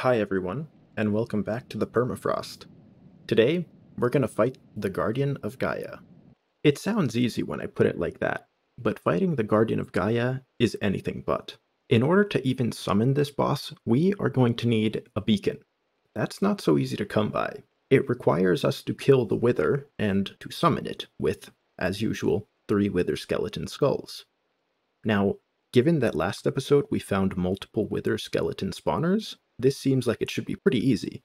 Hi everyone, and welcome back to the Permafrost. Today, we're gonna fight the Guardian of Gaia. It sounds easy when I put it like that, but fighting the Guardian of Gaia is anything but. In order to even summon this boss, we are going to need a beacon. That's not so easy to come by. It requires us to kill the Wither and to summon it with, as usual, 3 Wither skeleton skulls. Now, given that last episode we found multiple Wither skeleton spawners, this seems like it should be pretty easy.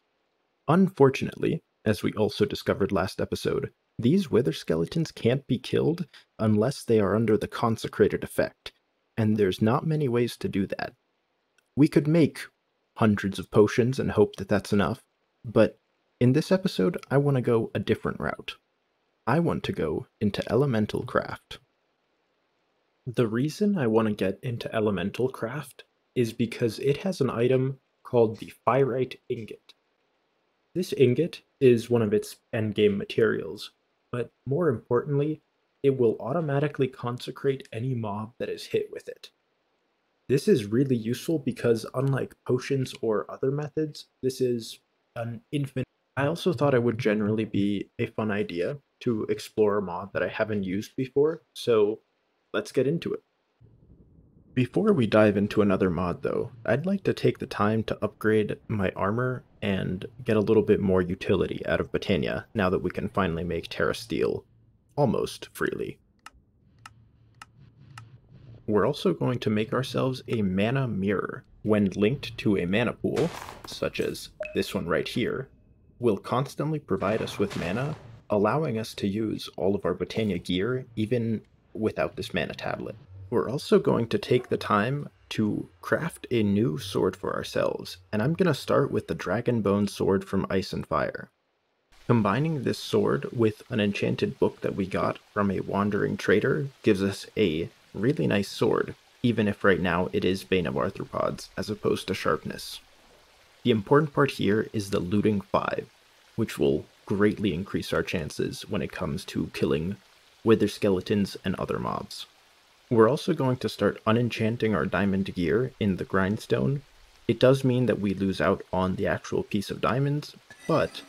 Unfortunately, as we also discovered last episode, these Wither skeletons can't be killed unless they are under the consecrated effect, and there's not many ways to do that. We could make hundreds of potions and hope that that's enough, but in this episode I want to go a different route. I want to go into elemental craft. The reason I want to get into elemental craft is because it has an item called the Pyrite Ingot. This ingot is one of its endgame materials, but more importantly, it will automatically consecrate any mob that is hit with it. This is really useful because unlike potions or other methods, this is an infinite. I also thought it would generally be a fun idea to explore a mod that I haven't used before, so let's get into it. Before we dive into another mod though, I'd like to take the time to upgrade my armor and get a little bit more utility out of Botania now that we can finally make Terra Steel almost freely. We're also going to make ourselves a mana mirror. When linked to a mana pool, such as this one right here, will constantly provide us with mana, allowing us to use all of our Botania gear even without this mana tablet. We're also going to take the time to craft a new sword for ourselves, and I'm going to start with the Dragonbone sword from Ice and Fire. Combining this sword with an enchanted book that we got from a wandering trader gives us a really nice sword, even if right now it is Bane of Arthropods as opposed to Sharpness. The important part here is the Looting 5, which will greatly increase our chances when it comes to killing Wither skeletons and other mobs. We're also going to start unenchanting our diamond gear in the grindstone. It does mean that we lose out on the actual piece of diamonds, but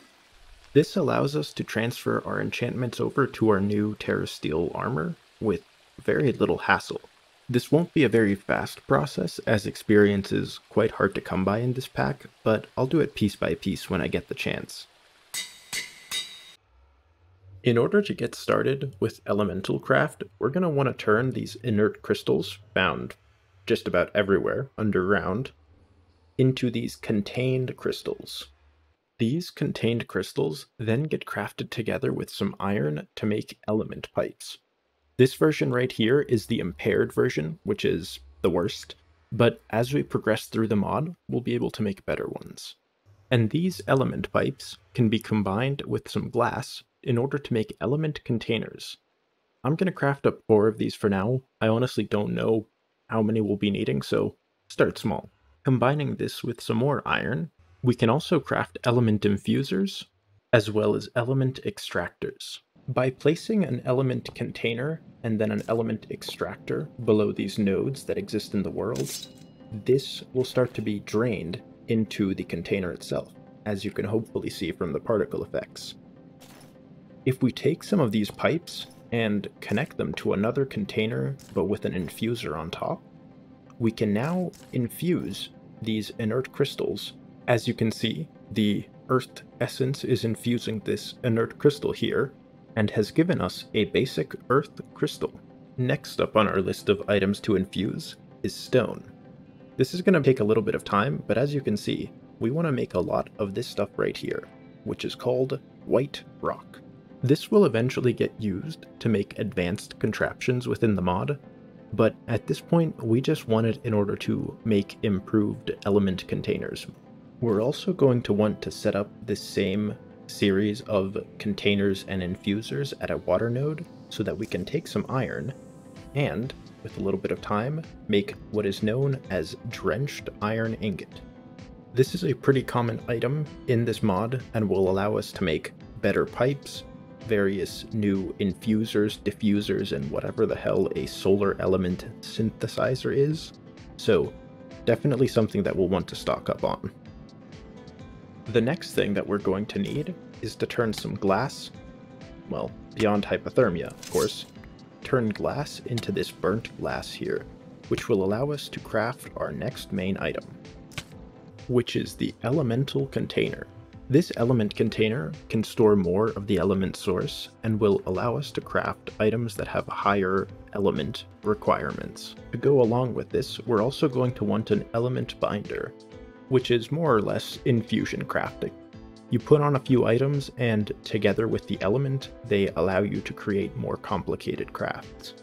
this allows us to transfer our enchantments over to our new Terra Steel armor with very little hassle. This won't be a very fast process, as experience is quite hard to come by in this pack, but I'll do it piece by piece when I get the chance. In order to get started with elemental craft, we're going to want to turn these inert crystals, found just about everywhere underground, into these contained crystals. These contained crystals then get crafted together with some iron to make element pipes. This version right here is the impaired version, which is the worst, but as we progress through the mod, we'll be able to make better ones. And these element pipes can be combined with some glass in order to make element containers. I'm going to craft up 4 of these for now. I honestly don't know how many we'll be needing, so start small. Combining this with some more iron, we can also craft element infusers, as well as element extractors. By placing an element container and then an element extractor below these nodes that exist in the world, this will start to be drained into the container itself, as you can hopefully see from the particle effects. If we take some of these pipes and connect them to another container but with an infuser on top, we can now infuse these inert crystals. As you can see, the earth essence is infusing this inert crystal here and has given us a basic earth crystal. Next up on our list of items to infuse is stone. This is going to take a little bit of time, but as you can see, we want to make a lot of this stuff right here, which is called white rock. This will eventually get used to make advanced contraptions within the mod, but at this point we just want it in order to make improved element containers. We're also going to want to set up this same series of containers and infusers at a water node so that we can take some iron and, with a little bit of time, make what is known as drenched iron ingot. This is a pretty common item in this mod and will allow us to make better pipes, various new infusers, diffusers, and whatever the hell a solar element synthesizer is. So definitely something that we'll want to stock up on. The next thing that we're going to need is to turn some glass, well, beyond hypothermia, of course, turn glass into this burnt glass here, which will allow us to craft our next main item, which is the elemental container. This element container can store more of the element source and will allow us to craft items that have higher element requirements. To go along with this, we're also going to want an element binder, which is more or less infusion crafting. You put on a few items and together with the element, they allow you to create more complicated crafts.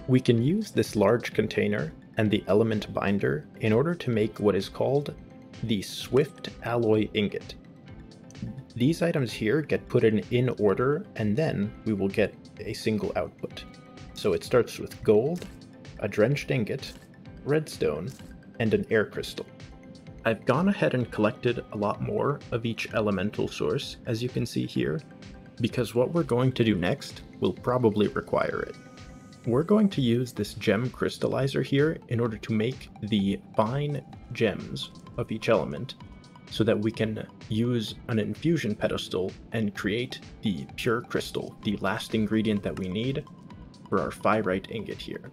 We can use this large container and the element binder in order to make what is called the Swift Alloy Ingot. These items here get put in order, and then we will get a single output. So it starts with gold, a drenched ingot, redstone, and an air crystal. I've gone ahead and collected a lot more of each elemental source, as you can see here, because what we're going to do next will probably require it. We're going to use this gem crystallizer here in order to make the fine gems of each element, so that we can use an infusion pedestal and create the pure crystal, the last ingredient that we need for our pyrite ingot here.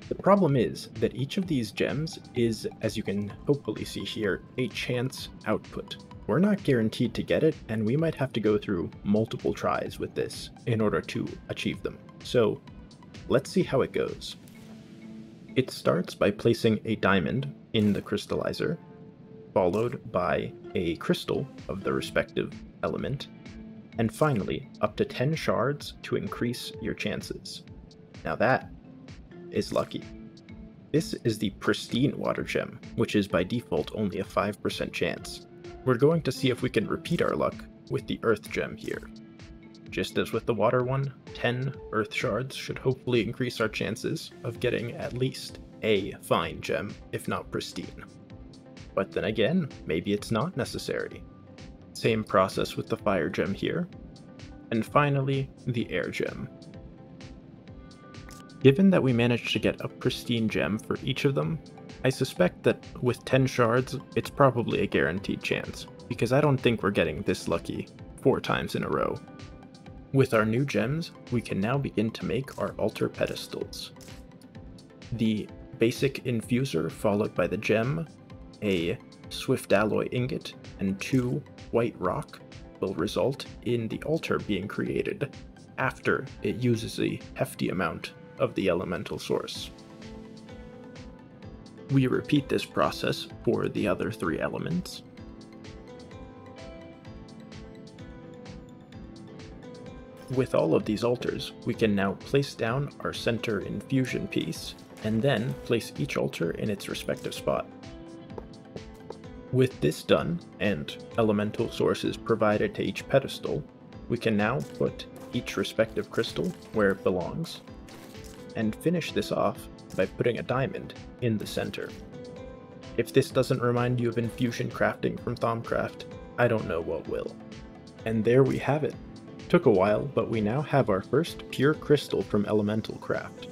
The problem is that each of these gems is, as you can hopefully see here, a chance output. We're not guaranteed to get it, and we might have to go through multiple tries with this in order to achieve them. So let's see how it goes. It starts by placing a diamond in the crystallizer, followed by a crystal of the respective element, and finally up to 10 shards to increase your chances. Now that is lucky. This is the pristine water gem, which is by default only a 5% chance. We're going to see if we can repeat our luck with the earth gem here. Just as with the water one, 10 earth shards should hopefully increase our chances of getting at least a fine gem, if not pristine. But then again, maybe it's not necessary. Same process with the fire gem here. And finally, the air gem. Given that we managed to get a pristine gem for each of them, I suspect that with 10 shards, it's probably a guaranteed chance, because I don't think we're getting this lucky 4 times in a row. With our new gems, we can now begin to make our altar pedestals. The basic infuser followed by the gem, a swift alloy ingot, and 2 white rock will result in the altar being created after it uses a hefty amount of the elemental source. We repeat this process for the other 3 elements. With all of these altars, we can now place down our center infusion piece, and then place each altar in its respective spot. With this done, and elemental sources provided to each pedestal, we can now put each respective crystal where it belongs, and finish this off by putting a diamond in the center. If this doesn't remind you of infusion crafting from Thaumcraft, I don't know what will. And there we have it. Took a while, but we now have our first pure crystal from Elemental Craft.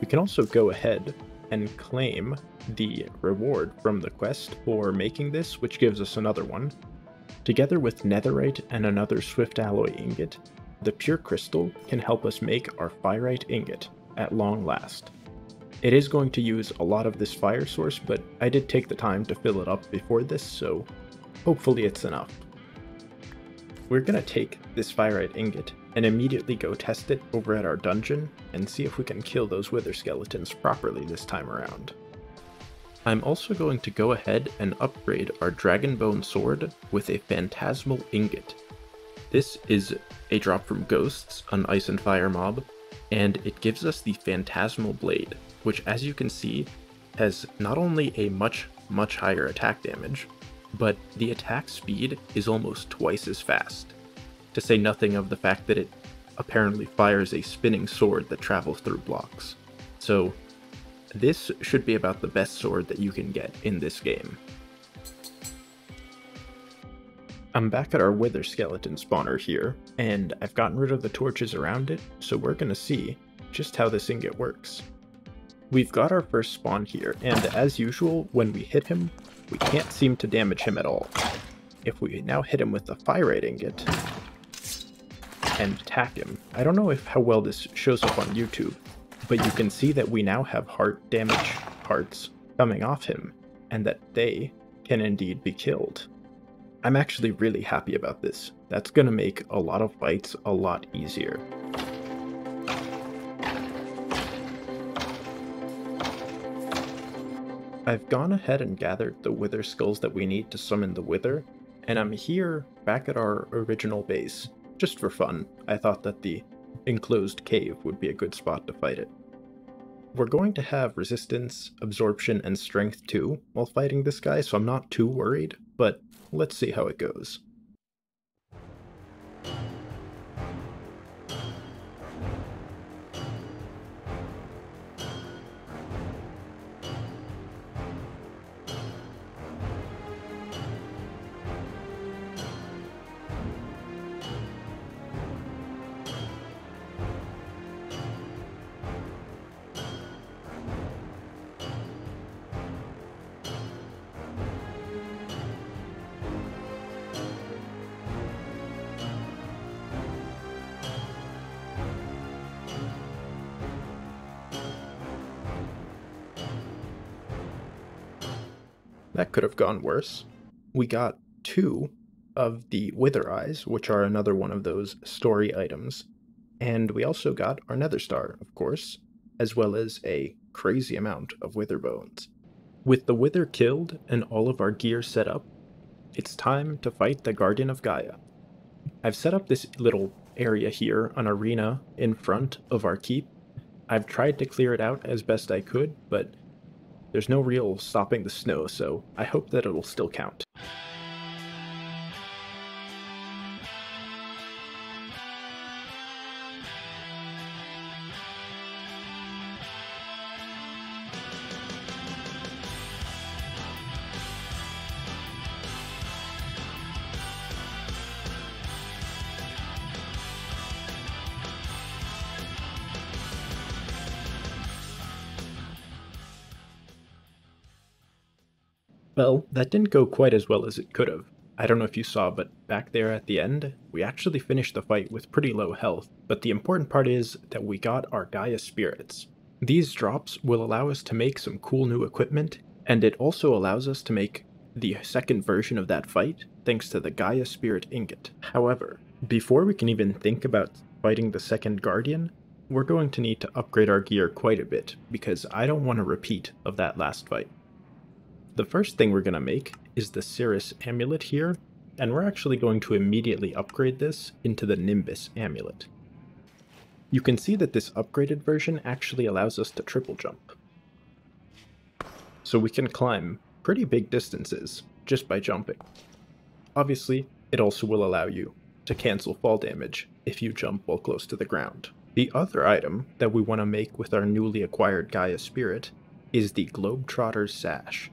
We can also go ahead and claim the reward from the quest for making this, which gives us another one. Together with netherite and another swift alloy ingot, the pure crystal can help us make our pyrite ingot at long last. It is going to use a lot of this fire source, but I did take the time to fill it up before this, so hopefully it's enough. We're gonna take this pyrite ingot and immediately go test it over at our dungeon and see if we can kill those wither skeletons properly this time around. I'm also going to go ahead and upgrade our dragonbone sword with a phantasmal ingot. This is a drop from ghosts, an ice and fire mob, and it gives us the phantasmal blade, which as you can see has not only a much higher attack damage, but the attack speed is almost twice as fast, to say nothing of the fact that it apparently fires a spinning sword that travels through blocks. So this should be about the best sword that you can get in this game. I'm back at our wither skeleton spawner here, and I've gotten rid of the torches around it, so we're gonna see just how this ingot works. We've got our first spawn here, and as usual, when we hit him, we can't seem to damage him at all. if we now hit him with the Fyrite Ingot and attack him, I don't know how well this shows up on YouTube, but you can see that we now have heart damage hearts coming off him, and that they can indeed be killed. I'm actually really happy about this. That's going to make a lot of fights a lot easier. I've gone ahead and gathered the Wither skulls that we need to summon the Wither, and I'm here back at our original base. Just for fun, I thought that the enclosed cave would be a good spot to fight it. We're going to have resistance, absorption, and strength too while fighting this guy, so I'm not too worried, but let's see how it goes. That could have gone worse. We got 2 of the Wither Eyes, which are another one of those story items, and we also got our Nether Star, of course, as well as a crazy amount of Wither Bones. With the Wither killed and all of our gear set up, it's time to fight the Guardian of Gaia. I've set up this little area here, an arena in front of our keep. I've tried to clear it out as best I could, but there's no real stopping the snow, so I hope that it'll still count. Well, that didn't go quite as well as it could have. I don't know if you saw, but back there at the end, we actually finished the fight with pretty low health, but the important part is that we got our Gaia Spirits. These drops will allow us to make some cool new equipment, and it also allows us to make the second version of that fight thanks to the Gaia Spirit Ingot. However, before we can even think about fighting the second Guardian, we're going to need to upgrade our gear quite a bit, because I don't want a repeat of that last fight. The first thing we're going to make is the Cirrus Amulet here, and we're actually going to immediately upgrade this into the Nimbus Amulet. You can see that this upgraded version actually allows us to triple jump. So we can climb pretty big distances just by jumping. Obviously, it also will allow you to cancel fall damage if you jump while close to the ground. The other item that we want to make with our newly acquired Gaia Spirit is the Globetrotter's Sash.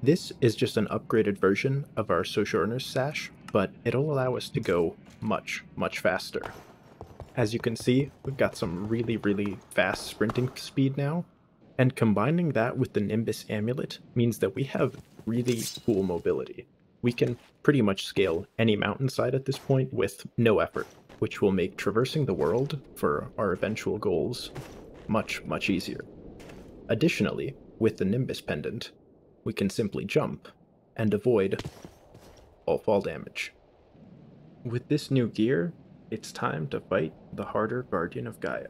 This is just an upgraded version of our Sojourner's Sash, but it'll allow us to go much, much faster. As you can see, we've got some really fast sprinting speed now, and combining that with the Nimbus Amulet means that we have really cool mobility. We can pretty much scale any mountainside at this point with no effort, which will make traversing the world for our eventual goals much, much easier. Additionally, with the Nimbus Pendant, we can simply jump and avoid all fall damage. With this new gear, it's time to fight the harder Guardian of Gaia.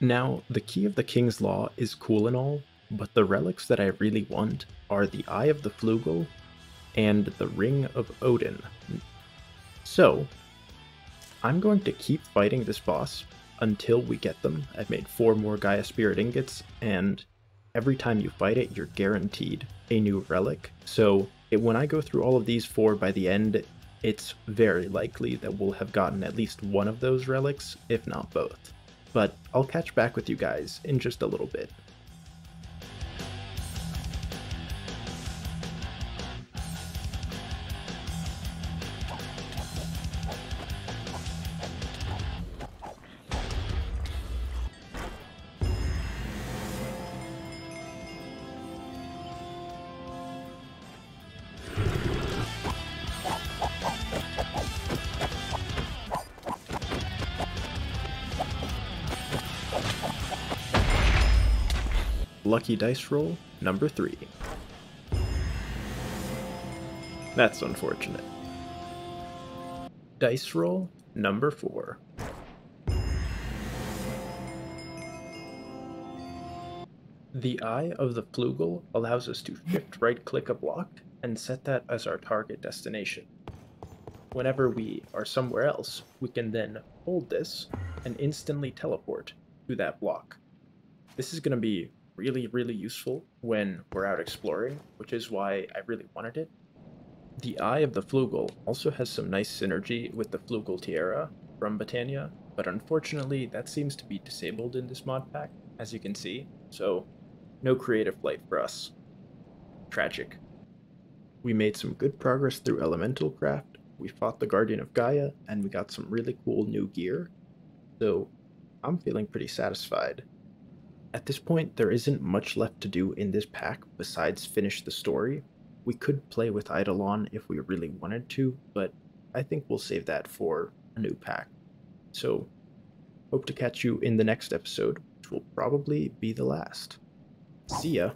Now, the Key of the King's Law is cool and all, but the relics that I really want are the Eye of the Flugel and the Ring of Odin. So, I'm going to keep fighting this boss until we get them. I've made 4 more Gaia Spirit Ingots, and every time you fight it, you're guaranteed a new relic. So when I go through all of these 4 by the end, it's very likely that we'll have gotten at least one of those relics, if not both. But I'll catch back with you guys in just a little bit. Lucky dice roll number 3. That's unfortunate. Dice roll number 4. The Eye of the Flugel allows us to shift right-click a block and set that as our target destination. Whenever we are somewhere else, we can then hold this and instantly teleport to that block. This is going to be really useful when we're out exploring, which is why I really wanted it. The Eye of the Flugel also has some nice synergy with the Flugel Tiara from Botania, but unfortunately that seems to be disabled in this mod pack, as you can see, so no creative flight for us. Tragic. We made some good progress through Elemental Craft, we fought the Guardian of Gaia, and we got some really cool new gear, so I'm feeling pretty satisfied. At this point, there isn't much left to do in this pack besides finish the story. We could play with Eidolon if we really wanted to, but I think we'll save that for a new pack. So, hope to catch you in the next episode, which will probably be the last. See ya!